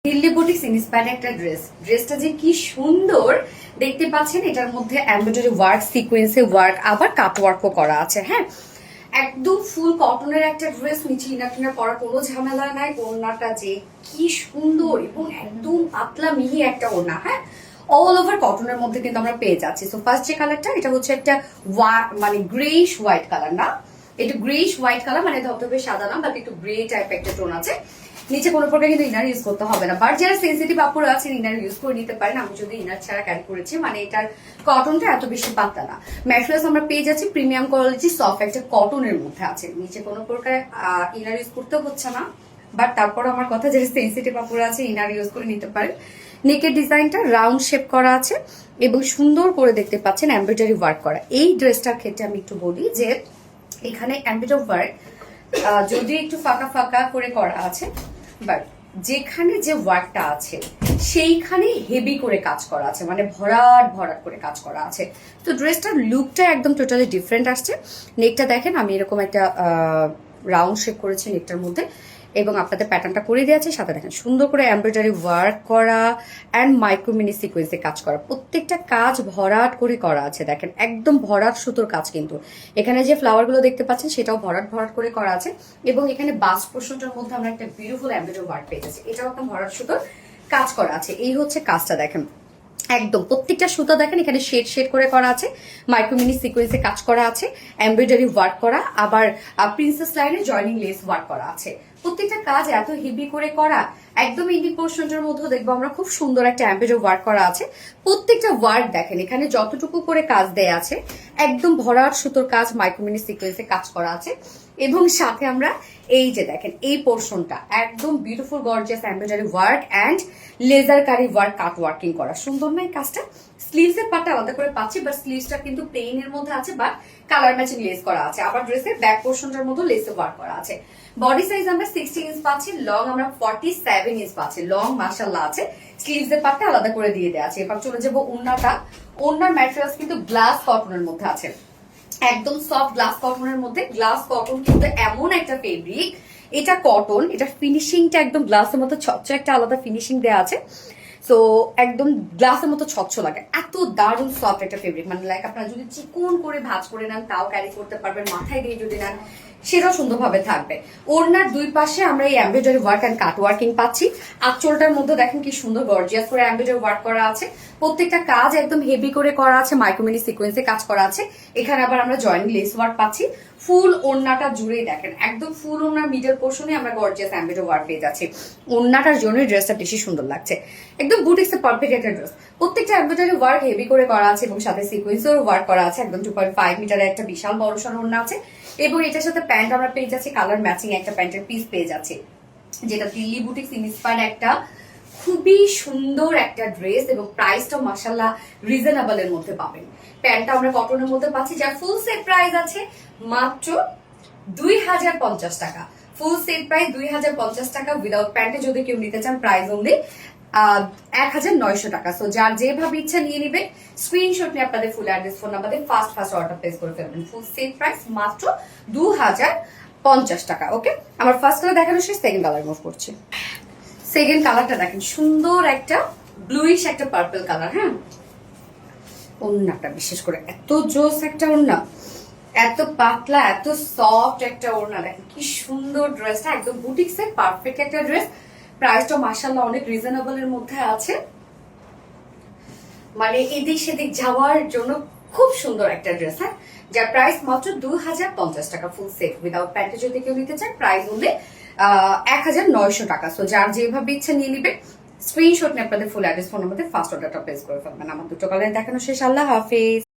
Delhi boutiques inspired একটা ড্রেসটা যে কি সুন্দর দেখতে পাচ্ছেন। এটার মধ্যে এমব্রয়ডারি ওয়ার্ক, সিকোয়েন্সে ওয়ার্ক, আবার কাট ওয়ার্কও করা আছে। হ্যাঁ, একদম ফুল কটনের একটা ড্রেস, নিচে ইনার টিনার পরার কোনো ঝামেলা নাই। ওড়নাটা যে কি সুন্দর এবং একদম পাতলা মিহি একটা ওড়না। হ্যাঁ, অল ওভার কটনের মধ্যে কিন্তু আমরা পেয়ে যাচ্ছি। সো ফার্স্ট যে কালারটা, এটা হচ্ছে একটা মানে গ্রেইশ হোয়াইট কালার না, এটা গ্রেইশ হোয়াইট কালার, মানে ধবধবে সাদা না, বাট একটু গ্রে টাইপ একটা টোন আছে। নিচে কোনো প্রকার কিন্তু ইনার ইউজ করতে হবে না, বাট যারা সেন্সিটিভ আপুরা আছেন ইনার ইউজ করে নিতে পারেন। আমি যদি ইনার ছাড়া ক্যারি করেছি, মানে এটার কটনটা এত বেশি পাতলা না। ম্যাটেরিয়ালস আমরা পেয়ে যাচ্ছি প্রিমিয়াম কোয়ালিটি সফট একটা কটনের মধ্যে আছে। নিচে কোনো প্রকার ইনার ইউজ করতে হচ্ছে না, বাট তারপর আমার কথা, যারা সেন্সিটিভ আপুরা আছে ইনার ইউজ করে নিতে পারেন। নেকের ডিজাইনটা রাউন্ড শেপ করা আছে এবং সুন্দর করে দেখতে পাচ্ছেন এমব্রয়ডারি ওয়ার্ক করা। এই ড্রেসটার ক্ষেত্রে আমি একটু বলি যে এখানে এমব্রয়ডারি ওয়ার্ক যদি একটু ফাঁকা ফাঁকা করে করা আছে, বাট যেখানে যে ওয়ার্কটা আছে সেইখানে হেভি করে কাজ করা আছে, মানে ভরাট ভরাট করে কাজ করা আছে। তো ড্রেসটার লুকটা একদম টোটালি ডিফারেন্ট আসছে। নেকটা দেখেন, আমি এরকম একটা রাউন্ড শেপ করেছি নেকটার মধ্যে, এবং আপনাদের প্যাটার্নটা করে দিয়েছে। সাথে দেখেন সুন্দর করে এমব্রয়ডারি ওয়ার্ক করা অ্যান্ড মাইক্রো মিনি সিকোয়েন্সে কাজ করা। প্রত্যেকটা কাজ ভরাট করে করা আছে। দেখেন একদম ভরাট সুতোর কাজ, কিন্তু এখানে যে ফ্লাওয়ার গুলো দেখতে পাচ্ছেন সেটাও ভরাট ভরাট করে করা আছে। এবং এখানে বাস্ট পোর্শনটার মধ্যে আমরা একটা বিউটিফুল এমব্রয়ডারি ওয়ার্ক পেয়ে যাচ্ছি, এটাও একদম ভরাট সুতোর কাজ করা আছে। এই হচ্ছে কাজটা দেখেন, একদম প্রত্যেকটা সুতা দেখেন এখানে শেড শেড করে করা আছে, মাইক্রো মিনি সিকোয়েন্সে কাজ করা আছে, এমব্রয়ডারি ওয়ার্ক করা, আবার প্রিন্সেস লাইনে জয়নিং লেস ওয়ার্ক করা আছে। প্রত্যেকটা কাজ এত হেভি করে করা, একদম ইন্ডিক পোর্শনটার মধ্যে দেখবো আমরা খুব সুন্দর একটা এমব্রয়ডারি ওয়ার্ক করা আছে। প্রত্যেকটা ওয়ার্ক দেখেন এখানে যতটুকু করে কাজ দেয়া আছে, একদম ভরাট সুতোর কাজ, মাইক্রো মিনি সিকোয়েন্সে কাজ করা আছে। এবং সাথে আমরা এই যে দেখেন এই পোর্শনটা একদম beautiful gorgeous embroidery work and laser কারি ওয়ার্ক, কাট ওয়ার্কিং করা। সুন্দর না এই কাজটা? স্লিভস এর পার্টটা আলাদা করে পাচ্ছি, বাট স্লিভসটা কিন্তু প্লেন এর মধ্যে আছে, বাট কালার ম্যাচিং লেস করা আছে। আবার ড্রেসের ব্যাক পোর্শনটার মধ্যে লেসে ওয়ার্ক করা আছে। বডি সাইজ আমরা 60 ইঞ্চ পাচ্ছি, লং আমরা 47 ইঞ্চ পাচ্ছি। লং মাশাআল্লাহ আছে। স্লিভস এর পার্টটা আলাদা করে দিয়ে দেওয়া আছে। এবার চলে যাবো ওড়নাটা। ওড়নার ম্যাটেরিয়ালস কিন্তু গ্লাস কটনের মধ্যে আছে, একদম সফট গ্লাস কটনের মধ্যে। গ্লাস কটন কিন্তু এমন একটা ফেব্রিক, এটা কটন, এটা ফিনিশিংটা একদম গ্লাসের মতো স্বচ্ছ একটা আলাদা ফিনিশিং দেওয়া আছে। সো একদম গ্লাসের মতো স্বচ্ছ লাগে, এত দারুণ সফট একটা ফেব্রিক। মানে লাইক আপনারা যদি চিকন করে ভাঁজ করে নেন তাও ক্যারি করতে পারবেন, মাথায় দিয়ে যদি নেন সেটাও সুন্দরভাবে থাকবে। ওড়নার দুই পাশে আমরা এই embroidery work and cut working পাচ্ছি। আঁচলটার মধ্যে দেখেন কি সুন্দর গর্জিয়াস করে এমব্রয়ডারি ওয়ার্ক করা আছে। প্রত্যেকটা কাজ একদম হেভি করে করা আছে, মাইক্রোমিনি সিকোয়েন্সে কাজ করা আছে। এখানে আবার আমরা জয়েন্ট লেস ওয়ার্ক পাচ্ছি। ফুল ওড়নাটা জুড়েই দেখেন একদম ফুল ওড়নার মিডল পোর্শনে আমরা গর্জিয়াস এমব্রয়ডারি ওয়ার্ক পেয়ে যাচ্ছি। ওড়নাটার জন্যই ড্রেসটা বেশি সুন্দর লাগছে, একদম বুটিক্সের পারফেক্ট একটা ড্রেস। প্রত্যেকটা এমব্রয়ডারি ওয়ার্ক হেভি করে করা আছে এবং সাথে সিকোয়েন্সের ওয়ার্ক করা আছে। একদম 2.5 মিটারের একটা বিশাল বড়সড় ওড়না আছে। এবং এটার সাথে প্যান্ট আমরা পেয়ে যাচ্ছি, কালার ম্যাচিং একটা প্যান্টের পিস পেয়ে যাচ্ছি, যেটা দিল্লি বুটিক্স ইন্সপায়ার্ড একটা খুবই সুন্দর একটা ড্রেস। এবং প্রাইসটা মাশাআল্লাহ রিজনেবল এর মধ্যে পাবেন। প্যান্টটা আমরা কটনের মধ্যে পাচ্ছি, যার ফুল সেট প্রাইস আছে মাত্র 2050 টাকা। ফুল সেট প্রাইস 2050 টাকা। উইদাউট প্যান্টে যদি কেউ নিতে চান প্রাইস অনলি 1900 টাকা। সো যার যেভাবে ইচ্ছা নিয়ে নিবে, স্ক্রিনশট নিয়ে আপনাদের ফুল অ্যাড্রেস ফোন নাম্বার দিয়ে ফার্স্ট অর্ডার প্লেস করে ফেলবেন। ফুল সেট প্রাইস মাত্র 2050 টাকা। ওকে, আমার ফার্স্ট কালার দেখানো শেষ, সেকেন্ড কালার মুভ করছি। সেকেন্ড কালারটা দেখেন সুন্দর একটা ব্লুইশ একটা পার্পল কালার। হ্যাঁ, ওড়নাটা বিশেষ করে এত জোস একটা ওড়না, এত পাতলা এত সফট একটা ওড়না। দেখেন কি সুন্দর ড্রেসটা, একদম বুটিক্সের পারফেক্ট একটা ড্রেস। প্রাইসটা মাশাআল্লাহ অনেক রিজনেবল এর মধ্যে আছে, মানে এদিক সেদিক যাওয়ার জন্য খুব সুন্দর একটা ড্রেস। হ্যাঁ, যার প্রাইস মাত্র 2050 টাকা। ফুল সেট উইদাউট প্যান্টে যদি কেউ নিতে চান প্রাইস হলে 1900 টাকা। সো যার যেভাবে ইচ্ছা নিয়ে নিবে, স্ক্রিনশট নিয়ে আপনাদের full address phone number first অর্ডারটা প্লেস করে ফেলবেন। আমার দুটো কালার দেখানো শেষ। আল্লাহ হাফেজ।